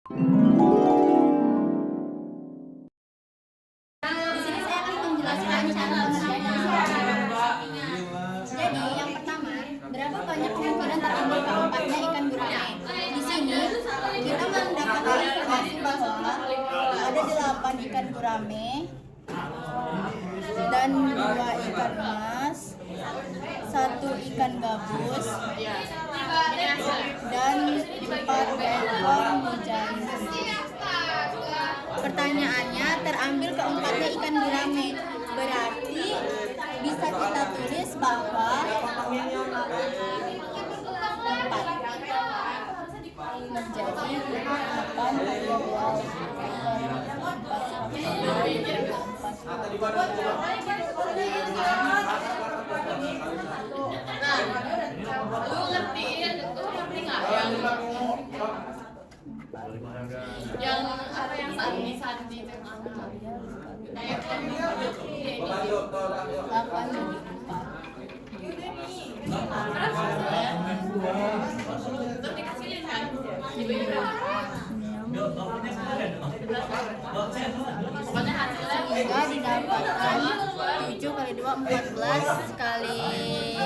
Di sini saya akan menjelaskan cara mengerjakan. Jadi yang pertama, berapa banyak kemungkinan terambil keempatnya ikan gurame? Di sini kita mendapatkan informasi bahwa ada 8 ikan gurame dan 2 ikan emas, 1 ikan gabus, dan 4 ekor mujair. Pertanyaannya, terambil keempatnya ikan gurame, berarti bisa kita tulis bahwa 4 menjadi 8 yang apa yang sandi itu sehingga didapatkan 7 kali 2 14 kali 5.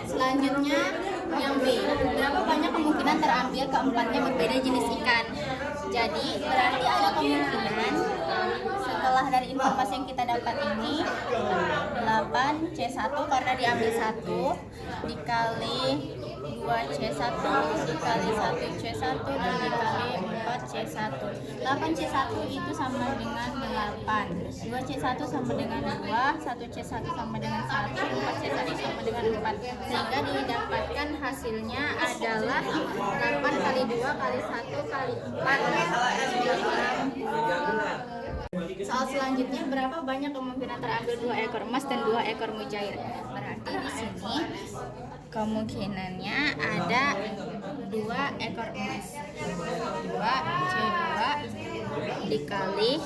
Selanjutnya yang B, berapa banyak kemungkinan terambil keempatnya berbeda jenis ikan? Jadi berarti ada kemungkinan setelah dari informasi yang kita dapat ini 8C1 karena diambil 1 dikali 2C1 dikali 1C1 dan dikali 4C1. 8C1 itu sama dengan 8, 2C1 sama dengan 2, 1C1 sama dengan 1, 4C1 sama dengan 4, sehingga didapatkan hasilnya adalah 8 kali 2 kali 1 kali 4. Soal selanjutnya, berapa banyak kemungkinan terambil 2 ekor emas dan 2 ekor mujair? Berarti di sini kemungkinannya ada 2 ekor emas. 2C2 dikali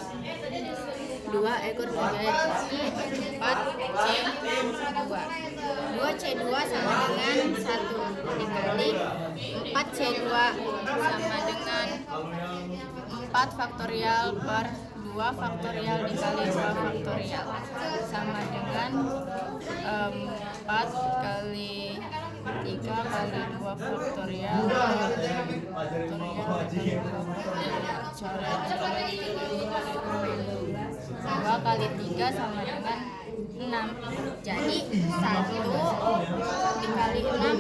2 ekor mujair, 4C2. 2C2 sama dengan 1 dikali 4C2 sama dengan 4 faktorial per 2 faktorial dikali 2 faktorial sama dengan 4 kali 3 kali 2 faktorial dua kali 3 sama dengan 6. Jadi 1 dikali 6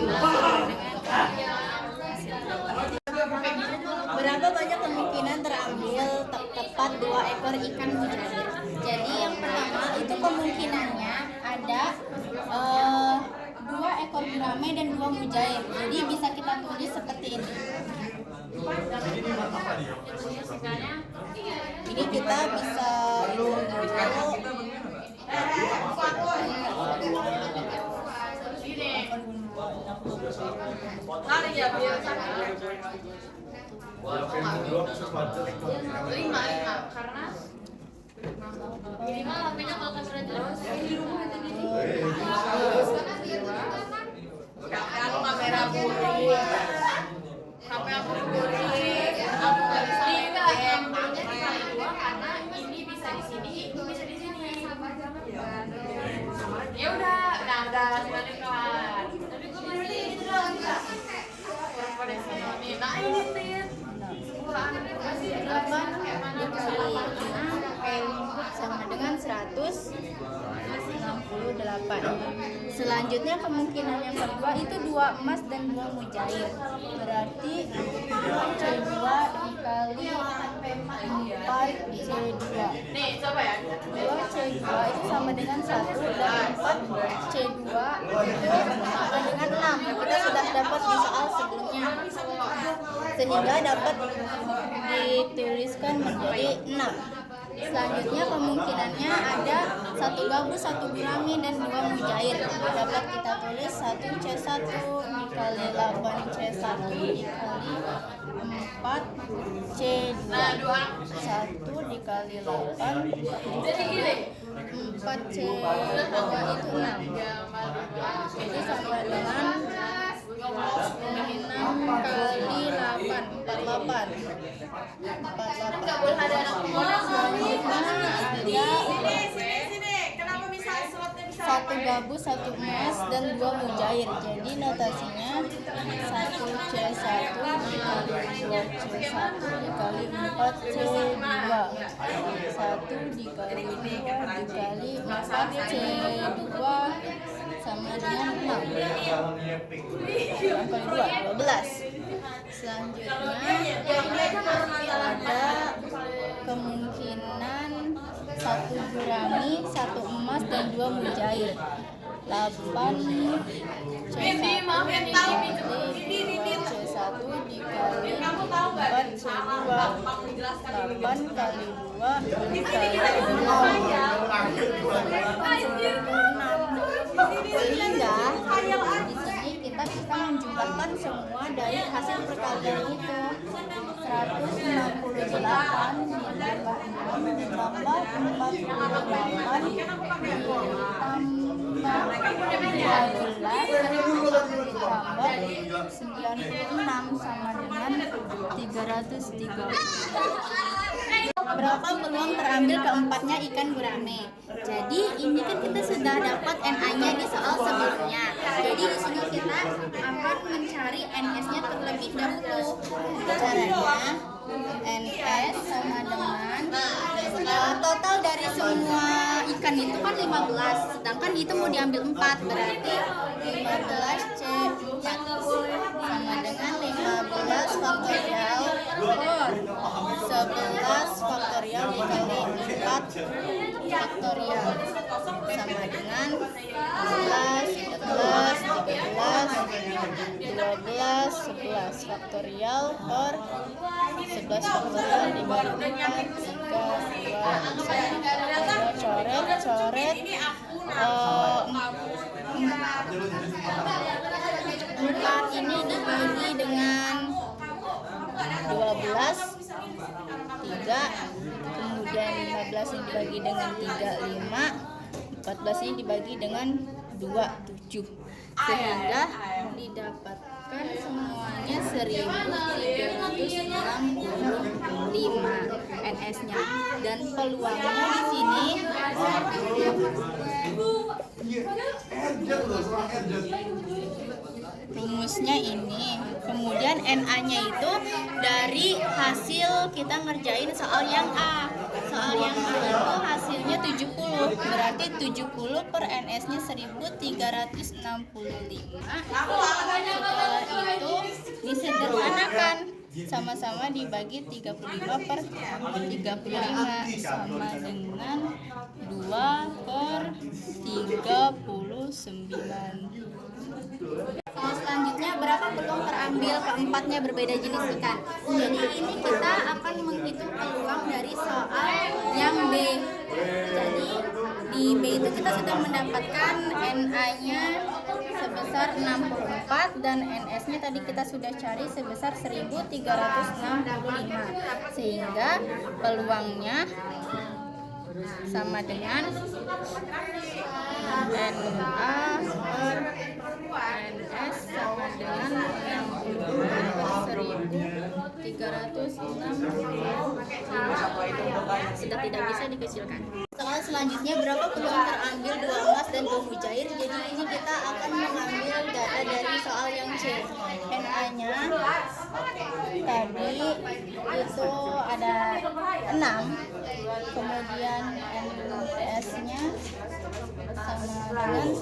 sama dengan berapa banyak kemungkinan terambil tepat 2 ekor ikan mujair? Jadi yang pertama itu kemungkinannya ada 2 ekor gurame dan 2 mujair. Jadi bisa kita tulis seperti ini. Jadi kita bisa lima karena minimal HP-nya kalau kamera jelas di rumah tadi aku kamera buri sampai aku buri aku nggak bisa game makanya dikali 2 karena ini bisa di sini itu bisa di sini ya udah sebenarnya kan tapi gue masih itu doang pada sini nah ini nih 8 sama dengan 168. Selanjutnya kemungkinan yang kedua itu 2 emas dan 2 mujair. Berarti 2C2 dikali 4C2. nih coba ya 2C2 itu sama dengan 1 dan 4C2 itu sama dengan 6. Kita sudah dapat di soal sebelumnya. Sehingga dapat dituliskan menjadi 6. Selanjutnya kemungkinannya ada 1 gabus, 1 gurame dan 2 mujair. Dapat kita tulis 1C1 dikali 8C1 dikali 4C2. 1 dikali 8 jadi gini 4C2 itu 6. Jadi sama dengan 6 kali 8, 48. Nggak boleh ada anak sekolah. Selanjutnya ada Sini. Kenapa bisa slotnya bisa? 1 gabus, 1 emas, dan 2 mujair. Jadi notasinya 1C1 dikali 2C1 dikali 4C2. 1 dikali 2 dikali 4C2 sama dengan 6. Yang kali 2, 12. Selanjutnya ada kemungkinan 1 gurami, 1 emas, dan 2 mujair. 8 C1 dikali C1 dikali 4 C2. 8 kali 2 dikali 6. Sehingga di sini kita bisa menjumlahkan semua dari hasil perkalian itu. 168 ditambah 6 ditambah 48 ditambah 96 sama dengan 330. Berapa peluang terambil keempatnya ikan gurame? Jadi ini kan kita sudah dapat NA-nya di soal sebelumnya. Jadi di sini kita akan mencari NS-nya terlebih dahulu. Caranya NS sama dengan total dari semua ikan itu kan 15, sedangkan itu mau diambil 4, berarti 15 C4 sama dengan 15 faktorial per 11 faktorial dikali 4 faktorial sama dengan 11, 14, 13, 12, 11 faktorial per 11 faktorial dibagi 4, 3, 2, 1. Coret 4 ini dibagi dengan 12, 3, kemudian 15 ini dibagi dengan 3, 5, 14 ini dibagi dengan 2, 7, sehingga didapatkan semuanya 1365 NS-nya, dan peluangnya di sini rumusnya ini. Kemudian NA-nya itu dari hasil kita ngerjain soal yang A. Soal yang A itu hasilnya 70. Berarti 70 per NS-nya 1365. Setelah itu disederhanakan, sama-sama dibagi 35 per 35 sama dengan 2 per 39. Selanjutnya, berapa peluang terambil keempatnya berbeda jenis ikan? Jadi ini kita akan menghitung peluang dari soal yang B. Jadi di B itu kita sudah mendapatkan NA-nya sebesar 64 dan NS-nya tadi kita sudah cari sebesar 1365, sehingga peluangnya sama dengan NA per NS sama dengan 1365. Sudah tidak bisa dikecilkan. Soal selanjutnya, berapa peluang terambil 2 emas dan 2 mujair? Jadi ini kita akan mengambil data dari soal yang C. NA-nya tadi itu ada 6, kemudian NPS-nya sama dengan 1365,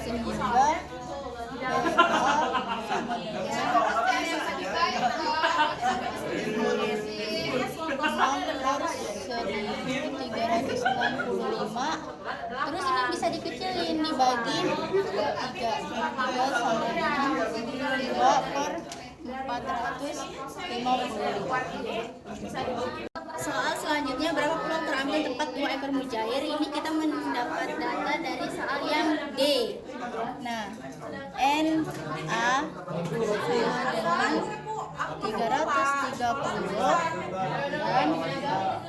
sehingga sama dengan harus 1365. Terus ini bisa dikecilin dibagi 3 sama dengan 2 per 450. Soal selanjutnya, berapa peluang terambil tempat 2 ekor mujair? Ini kita mendapat data dari soal yang D. Nah, NA sama dengan 330 dan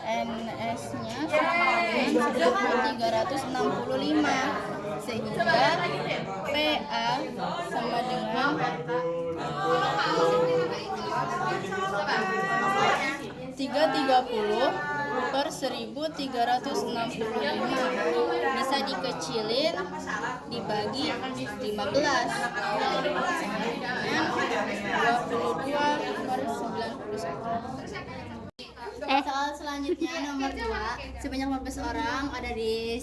NS-nya dengan 1.365, sehingga PA sama dengan 330 per 1.365. Bisa dikecilin dibagi 15 dengan 22 per 91. Soal selanjutnya nomor 2, sebanyak 15 orang ada di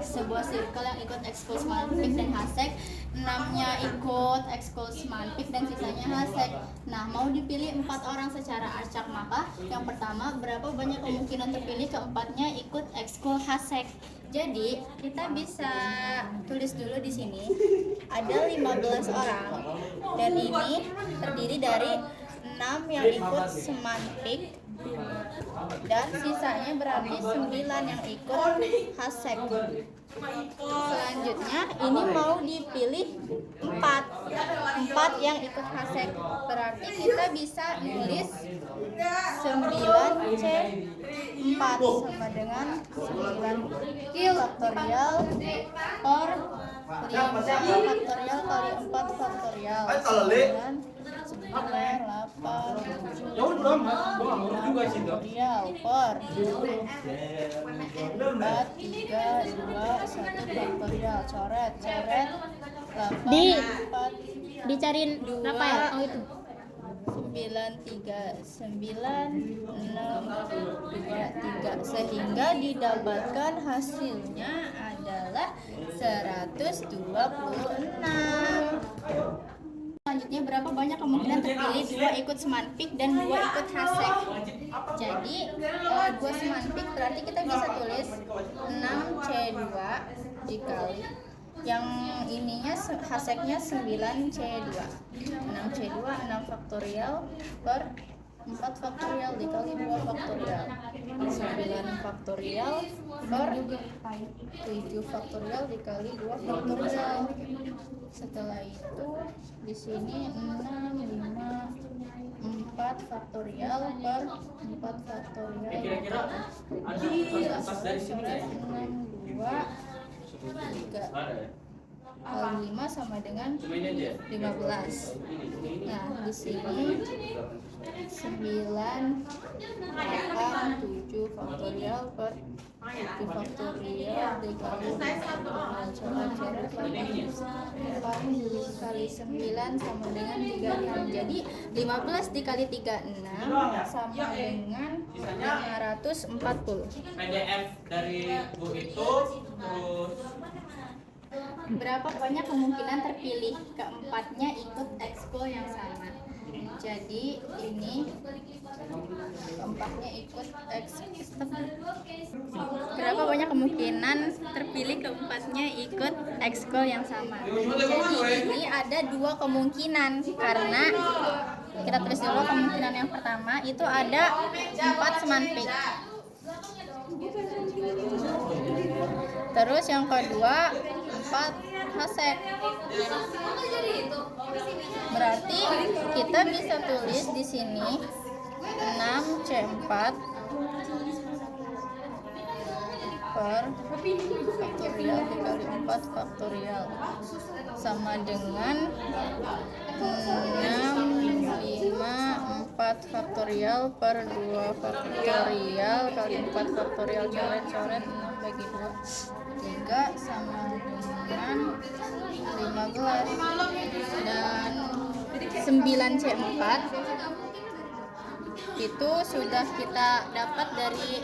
sebuah circle yang ikut ekskul Smanpik dan Hasek. 6-nya ikut ekskul Smanpik dan sisanya Hasek. Nah, mau dipilih 4 orang secara acak, maka yang pertama, berapa banyak kemungkinan terpilih keempatnya ikut ekskul Hasek. Jadi kita bisa tulis dulu di sini ada 15 orang dan ini terdiri dari 6 yang ikut Smanpik dan sisanya berarti 9 yang ikut Hasek. Selanjutnya ini mau dipilih 4 yang ikut Hasek, berarti kita bisa tulis 9C4 sama dengan 9 faktorial per 5 faktorial kali 4 faktorial dengan 9, 8, 7, faktorial per 4, 3, 2, 1 faktorial. Coret 8, 4, Dicariin apa ya? Oh itu. 9, 3, 9, 6, 2, 3, sehingga didapatkan hasilnya adalah 126. Selanjutnya, berapa banyak kemungkinan terpilih 2 ikut Smanpik dan 2 ikut Hasek? Jadi 2 Smanpik berarti kita bisa tulis 6C2 dikali yang ininya Haseknya 9C2. 6C2 6 faktorial per 4 faktorial dikali 2 faktorial. 9 faktorial per 7 faktorial dikali 2 faktorial. Setelah itu di sini 6, 5, 4 faktorial per 4 faktorial. 6, 2, 3 kali 5 sama dengan 15. Nah, di sini 9, 8, 7 faktorial per 7 faktorial dikali 4 kali 9 sama dengan 36. Jadi 15 dikali 36 sama dengan 540. PDF dari Bu itu terus Berapa banyak kemungkinan terpilih keempatnya ikut ekskul yang sama? Jadi ini keempatnya ikut ekskul. Berapa banyak kemungkinan terpilih keempatnya ikut ekskul yang sama? Jadi ini ada 2 kemungkinan karena kita tulis dulu kemungkinan yang pertama itu ada 4 Smanpik. Terus yang kedua 4 Hasek. Berarti kita bisa tulis di sini 6C4 per faktorial dikali 4 faktorial sama dengan 6, 5, 4 faktorial per 2 faktorial kali 4 faktorial. Coret 6 bagi 2 3 sama dengan 15 dan 9C4 itu sudah kita dapat dari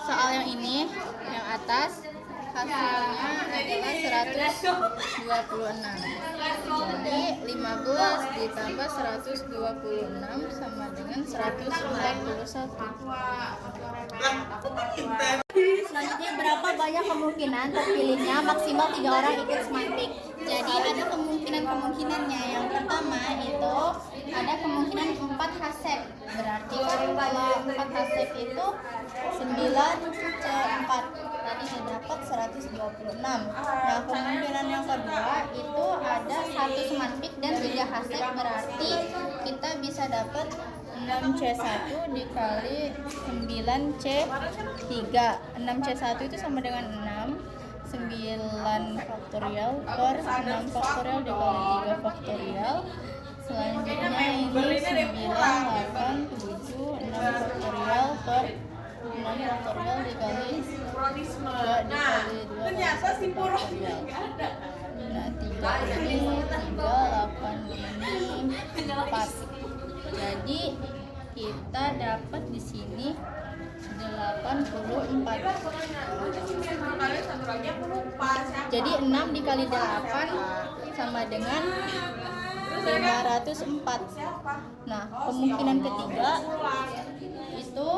soal yang ini yang atas, hasilnya adalah 126. Jadi 15 ditambah 126 sama dengan 141. Selanjutnya, berapa banyak kemungkinan terpilihnya maksimal 3 orang ikut Smanpik? Jadi ada kemungkinannya. Yang pertama itu ada kemungkinan 4 Hasek. Berarti kalau 4 Hasek itu 9C4. Tadi dapat 126. Nah, kemungkinan yang kedua itu ada 1 Smanpik dan 3 Hasek, berarti kita bisa dapat 6C1 dikali 9C3. 6C1 itu sama dengan 6, 9 faktorial per 6 faktorial dikali 3 faktorial. Selanjutnya ini 9, 8, 7, 6 faktorial per 6 faktorial dikali 2 dikali 2 ternyata si Puro faktorial. Nah, 3 ini 3, 8 ini 4. Jadi kita dapat di sini 84. Jadi 6 dikali 8 sama dengan 504. Nah, kemungkinan ketiga itu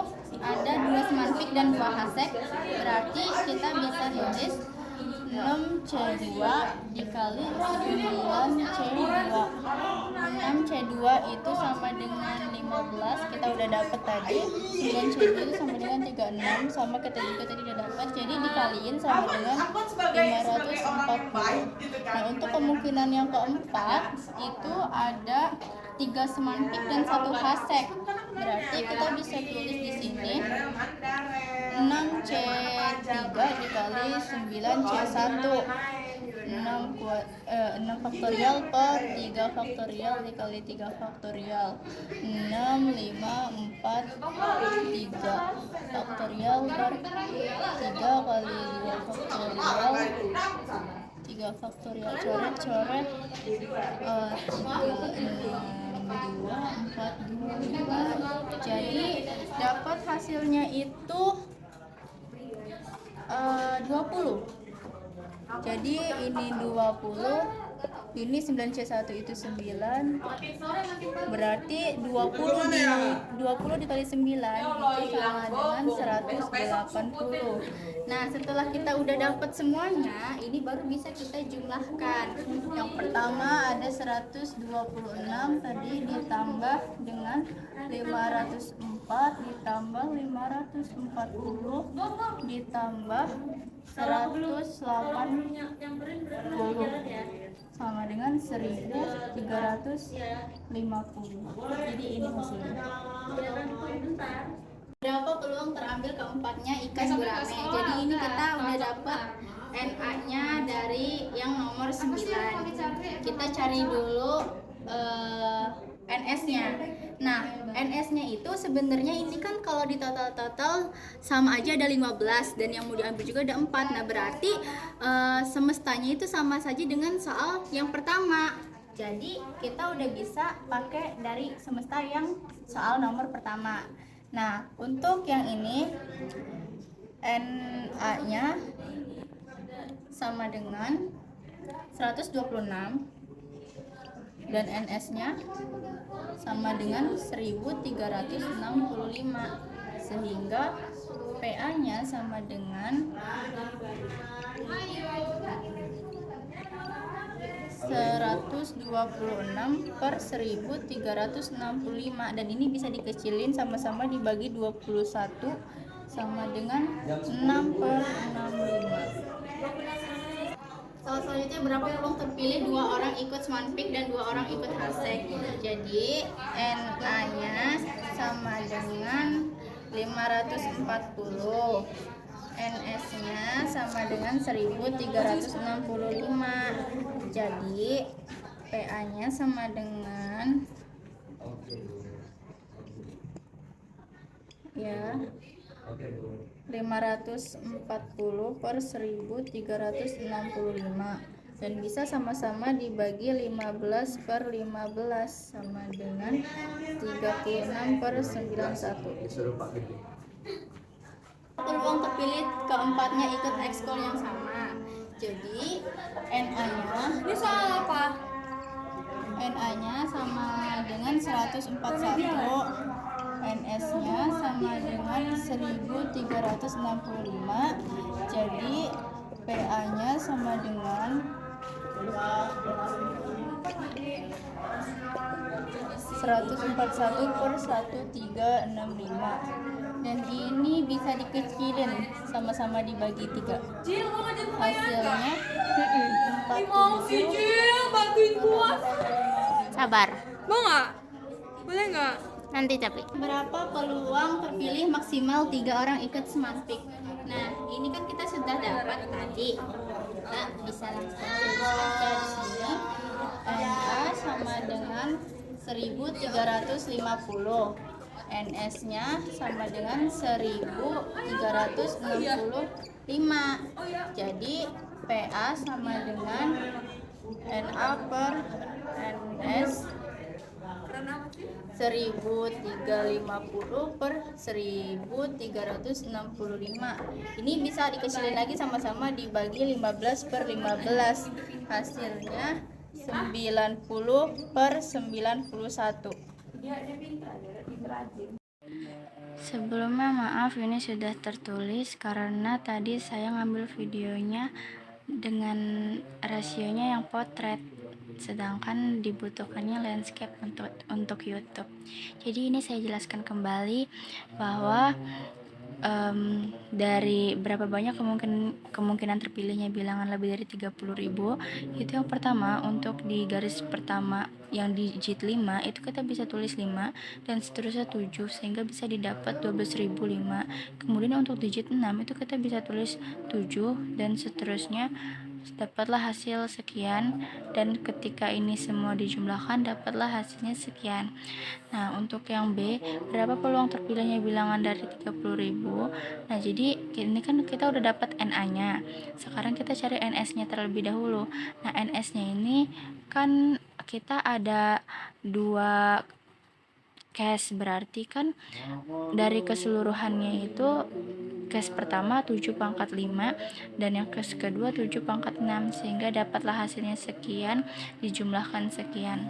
ada 2 semantik dan 2 hasek. Berarti kita bisa tulis 6C2 dikali 9C2. 6C2 itu sama dengan 15, kita udah dapat tadi. 9C2 itu sama dengan 36, sama kita juga tadi udah dapat. Jadi dikaliin sama dengan 540. Nah, untuk kemungkinan yang keempat itu ada 3 semantik dan 1 hasek. Berarti kita bisa tulis di sini 6C3 dikali 9C1. 6 faktorial per 3 faktorial dikali 3 faktorial. 6, 5, 4, 3 faktorial per 3 kali 2 faktorial. 3 faktorial coret-coret 2, 4, 2. Jadi dapat hasilnya itu 20. Jadi ini 20, ini 9C1 itu 9. Berarti 20 dikali 9 itu sama dengan 180. Nah, setelah kita udah dapat semuanya, ini baru bisa kita jumlahkan. Yang pertama ada 126 tadi ditambah dengan 504 ditambah 540 ditambah 180 sama dengan 1350. Jadi ini hasilnya. Berapa peluang terambil keempatnya ikas gurame? Jadi ini kita udah dapat NA-nya dari yang nomor 9. Kita cari dulu NS-nya. Nah, NS-nya itu sebenarnya ini kan kalau di total sama aja ada 15 dan yang mau diambil juga ada 4. Nah, berarti semestanya itu sama saja dengan soal yang pertama. Jadi, kita udah bisa pakai dari semesta yang soal nomor pertama. Nah, untuk yang ini NA-nya sama dengan 126 dan NS-nya sama dengan 1365, sehingga PA-nya sama dengan 126 per 1365, dan ini bisa dikecilin sama-sama dibagi 21 sama dengan 6 per 65. Selanjutnya berapa peluang terpilih 2 orang ikut Smanpik dan 2 orang ikut Hasek. Jadi NA-nya sama dengan 540, NS-nya sama dengan 1365. Jadi PA-nya sama dengan 540 per 1365, dan bisa sama-sama dibagi 15 per 15 sama dengan 36 per 91. Peluang terpilih keempatnya ikut ekskul yang sama. Jadi NA-nya Ini soal apa? NA-nya sama dengan 141, NS-nya sama dengan 1365. Jadi PA-nya sama dengan 141 per 1365, dan ini bisa dikecilin sama-sama dibagi 3. Hasilnya 40. Bantuin gua. Sabar. Mau nggak? Boleh nggak? Nanti tapi. Berapa peluang terpilih maksimal 3 orang ikut Smart Pick? Nah, ini kan kita sudah dapat tadi. Kita bisa langsung tulis aja di sini. NA sama dengan 1350. NS-nya sama dengan 1365. Jadi PA sama dengan NA per NS 1350 per 1365. Ini bisa dikecilin lagi sama-sama dibagi 15 per 15. Hasilnya 90 per 91. Sebelumnya maaf ini sudah tertulis karena tadi saya ngambil videonya dengan rasionya yang potret, sedangkan dibutuhkannya landscape untuk YouTube. Jadi ini saya jelaskan kembali bahwa dari berapa banyak kemungkinan terpilihnya bilangan lebih dari 30.000. Itu yang pertama, untuk di garis pertama yang digit 5 itu kita bisa tulis 5 dan seterusnya 7 sehingga bisa didapat 12.005. Kemudian untuk digit 6 itu kita bisa tulis 7 dan seterusnya, dapatlah hasil sekian, dan ketika ini semua dijumlahkan dapatlah hasilnya sekian. Nah, untuk yang B, berapa peluang terpilihnya bilangan dari 30.000? Nah, jadi ini kan kita udah dapat NA-nya. Sekarang kita cari NS-nya terlebih dahulu. Nah, NS-nya ini kan kita ada 2 case, berarti kan dari keseluruhannya itu case pertama 7 pangkat 5 dan yang case kedua 7 pangkat 6, sehingga dapatlah hasilnya sekian dijumlahkan sekian.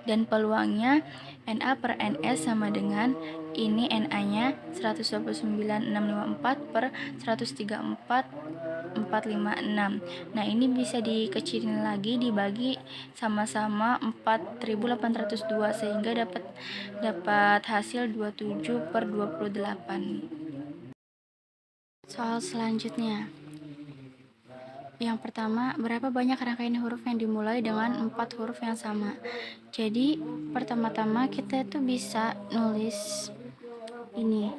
Dan peluangnya NA per NS sama dengan ini NA-nya 129.654 per 134.456. Nah, ini bisa dikecilin lagi dibagi sama-sama 4.802 sehingga dapat hasil 27 per 28. Soal selanjutnya. Yang pertama, berapa banyak rangkaian huruf yang dimulai dengan 4 huruf yang sama? Jadi, pertama-tama kita itu bisa nulis ini.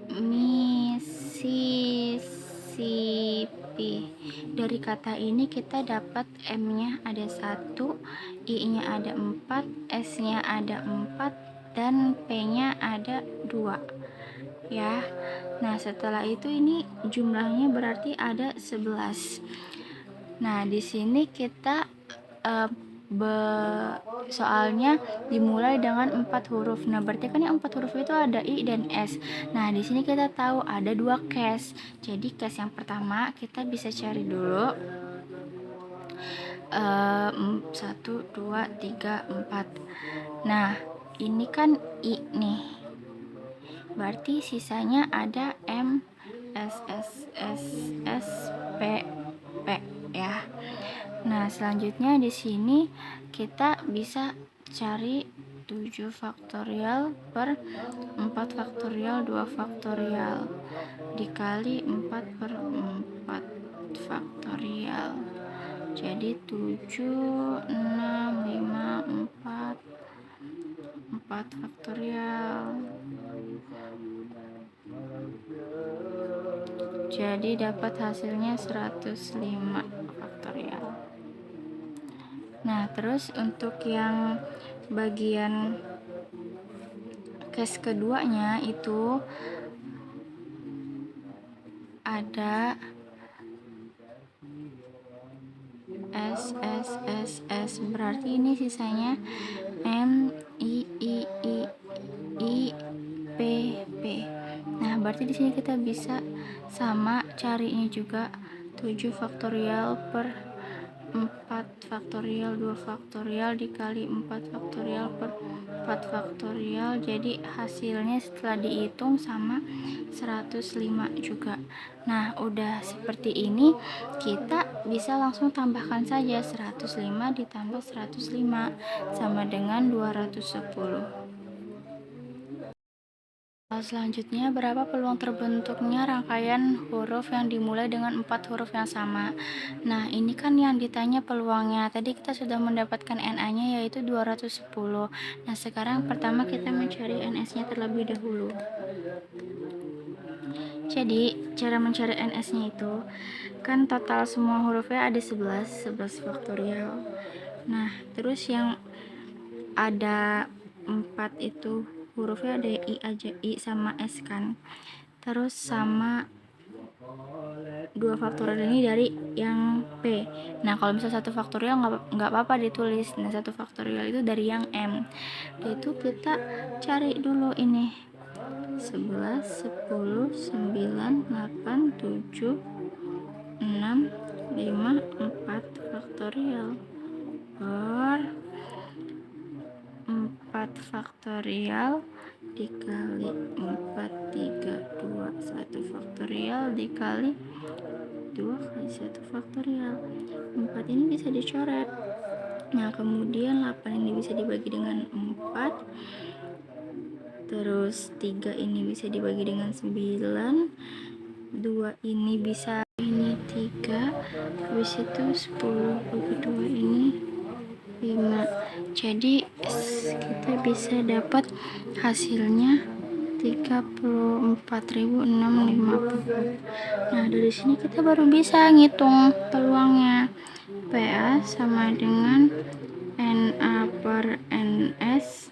Mississippi. Dari kata ini kita dapat M-nya ada 1, I-nya ada 4, S-nya ada 4, dan P-nya ada 2. Ya. Nah, setelah itu ini jumlahnya berarti ada 11. Nah, di sini kita soalnya dimulai dengan 4 huruf. Nah, berarti kan yang 4 huruf itu ada I dan S. Nah, di sini kita tahu ada 2 case. Jadi case yang pertama kita bisa cari dulu 1, 2, 3, 4. Nah, ini kan I nih. Berarti sisanya ada M, S, P, ya. Nah, selanjutnya di sini kita bisa cari 7 faktorial per 4 faktorial 2 faktorial dikali 4 per 4 faktorial. Jadi 7, 6, 5, 4 faktorial. Jadi dapat hasilnya 105 faktorial. Nah, terus untuk yang bagian case keduanya itu ada S, berarti ini sisanya M, I, P. Nah, berarti di sini kita bisa sama carinya juga 7 faktorial per 4 faktorial 2 faktorial dikali 4 faktorial per 4 faktorial. Jadi hasilnya setelah dihitung sama 105 juga. Nah, udah seperti ini kita bisa langsung tambahkan saja 105 ditambah 105 sama dengan 210. Soal selanjutnya, berapa peluang terbentuknya rangkaian huruf yang dimulai dengan 4 huruf yang sama? Nah, ini kan yang ditanya peluangnya. Tadi kita sudah mendapatkan NA-nya yaitu 210. Nah, sekarang pertama kita mencari NS-nya terlebih dahulu. Jadi, cara mencari NS-nya itu, kan total semua hurufnya ada 11 faktorial. Nah, terus yang ada 4 itu hurufnya ada I aja, I sama S kan. Terus sama 2 faktorial ini dari yang P. Nah, kalau misalnya 1 faktorial nggak apa-apa ditulis. Nah, 1 faktorial itu dari yang M. Itu kita cari dulu ini. 11, 10, 9, 8, 7, 6, 5, 4 faktorial per 4 faktorial dikali 4, 3, 2, 1 faktorial dikali 2 kali 1 faktorial. 4 ini bisa dicoret. Nah, kemudian 8 ini bisa dibagi dengan 4. Terus 3 ini bisa dibagi dengan 9. 2 ini bisa, ini 3. Habis itu 10 bagi 2 ini 5. Jadi kita bisa dapat hasilnya 34.650. Nah, dari sini kita baru bisa ngitung peluangnya. PA sama dengan NA per NS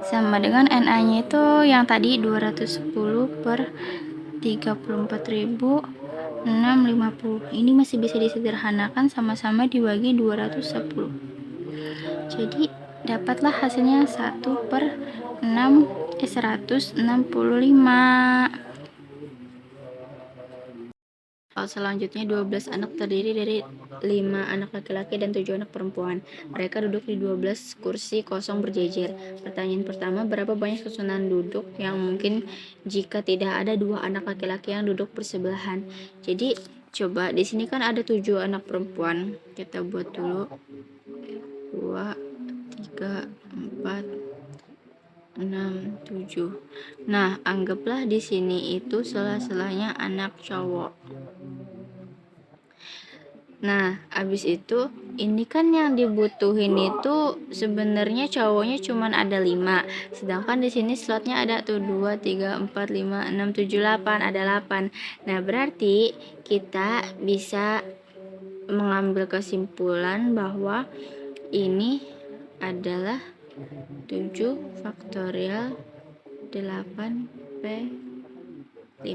sama dengan NA-nya itu yang tadi 210 per 34.650. Ini masih bisa disederhanakan, sama-sama dibagi 210. Jadi dapatlah hasilnya 1/165. Selanjutnya 12 anak terdiri dari 5 anak laki-laki dan 7 anak perempuan. Mereka duduk di 12 kursi kosong berjejer. Pertanyaan pertama, berapa banyak susunan duduk yang mungkin jika tidak ada 2 anak laki-laki yang duduk bersebelahan? Jadi coba di sini kan ada 7 anak perempuan. Kita buat dulu 2, 3, 4, 6, 7. Nah, anggaplah di sini itu sela-selanya anak cowok. Nah, habis itu ini kan yang dibutuhin itu sebenarnya cowoknya cuman ada 5. Sedangkan di sini slotnya ada tuh 2, 3, 4, 5, 6, 7, 8, ada 8. Nah, berarti kita bisa mengambil kesimpulan bahwa ini adalah 7 faktorial 8P5.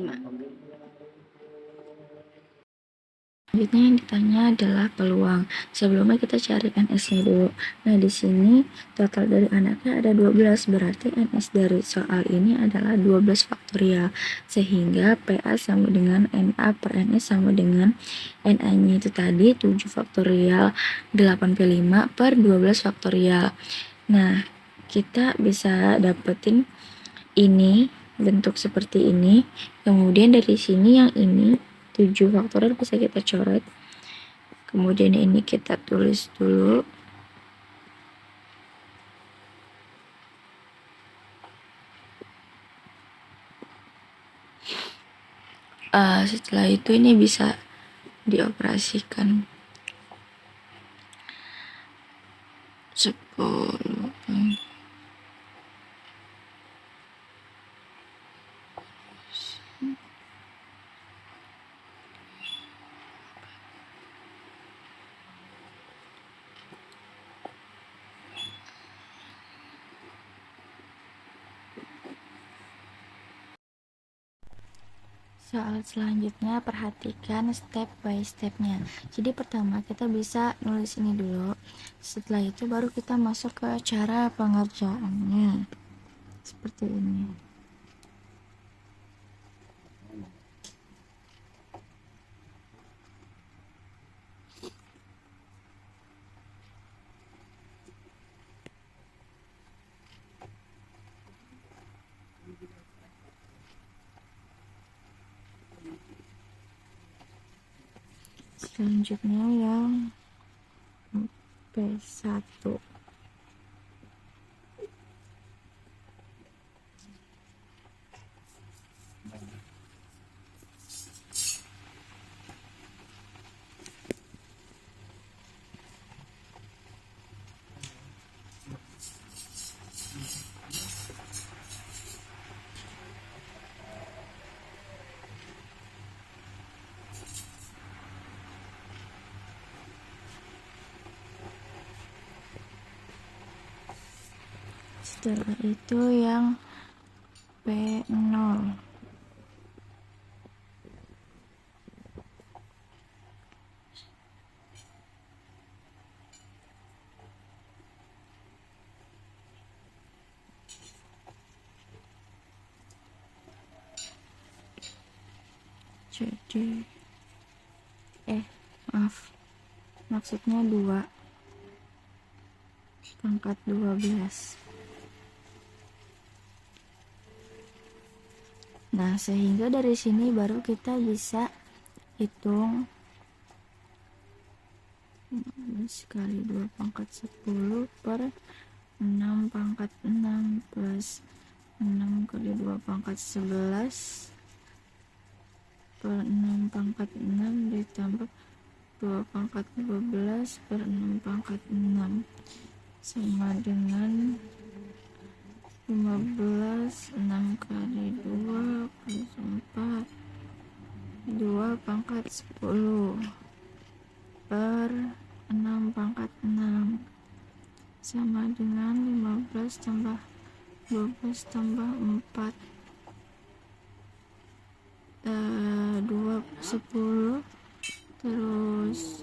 Selanjutnya yang ditanya adalah peluang. Sebelumnya kita cari NS-nya dulu. Nah, di sini total dari anaknya ada 12, berarti NS dari soal ini adalah 12 faktorial. Sehingga PA sama dengan NA per NS sama dengan NA-nya itu tadi 7 faktorial 8P5 per 12 faktorial. Nah, kita bisa dapetin ini bentuk seperti ini. Kemudian dari sini yang ini 7 faktorial bisa kita coret. Kemudian ini kita tulis dulu. Setelah itu ini bisa dioperasikan. 10. Soal selanjutnya perhatikan step by stepnya. Jadi pertama kita bisa nulis ini dulu. Setelah itu baru kita masuk ke cara pengerjaannya. Seperti ini. Selanjutnya yang P1. Setelah itu yang P0. Jadi maaf, maksudnya 2 pangkat 12. Nah, sehingga dari sini baru kita bisa hitung 15 kali 2 pangkat 10 per 6 pangkat 6 plus 6 kali 2 pangkat 11 per 6 pangkat 6 ditambah 2 pangkat 12 per 6 pangkat 6 sama dengan 15. 6 kali 2 plus 4 2 pangkat 10 per 6 pangkat 6 sama dengan 15 tambah 12 tambah 4 2 10 terus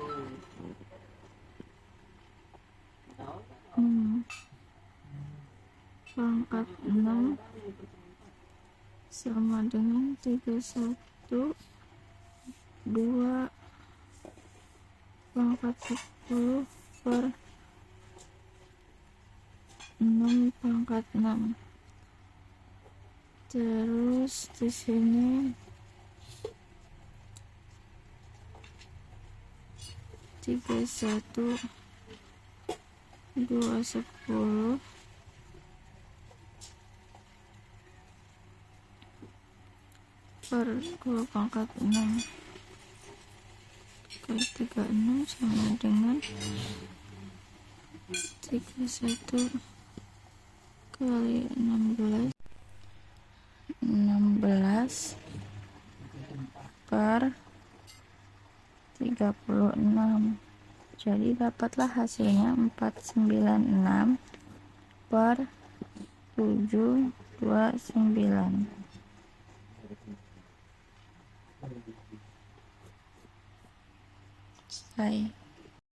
pangkat 6 sama dengan 31 2 pangkat 10 per 6 pangkat 6. Terus di sini 31 2 10 per 2 pangkat 6 kali 36 sama dengan 31 kali 16 per 36. Jadi dapatlah hasilnya 496 per 729. Selesai.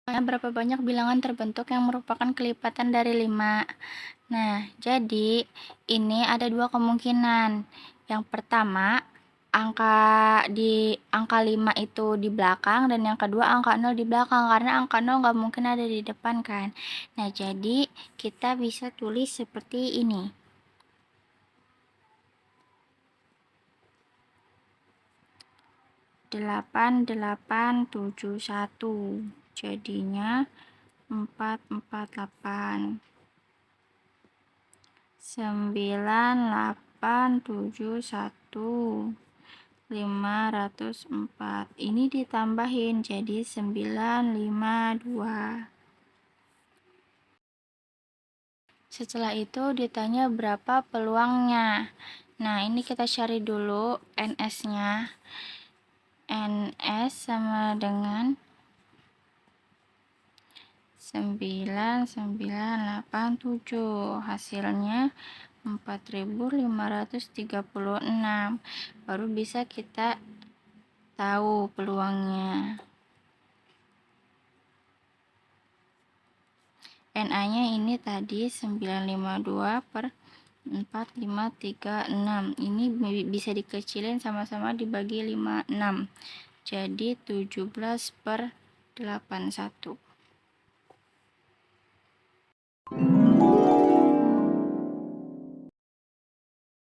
Berapa banyak bilangan terbentuk yang merupakan kelipatan dari 5? Nah, jadi ini ada 2 kemungkinan. Yang pertama, angka 5 itu di belakang, dan yang kedua angka 0 di belakang, karena angka 0 nggak mungkin ada di depan kan. Nah, jadi kita bisa tulis seperti ini. 8871 jadinya 448 9871 504. Ini ditambahin jadi 952. Setelah itu ditanya berapa peluangnya. Nah, ini kita cari dulu NS-nya. NS sama dengan 9987. Hasilnya 4536. Baru bisa kita tahu peluangnya. NA-nya ini tadi 952 per 4536. Ini bisa dikecilin, sama-sama dibagi 56. Jadi 17 per 81.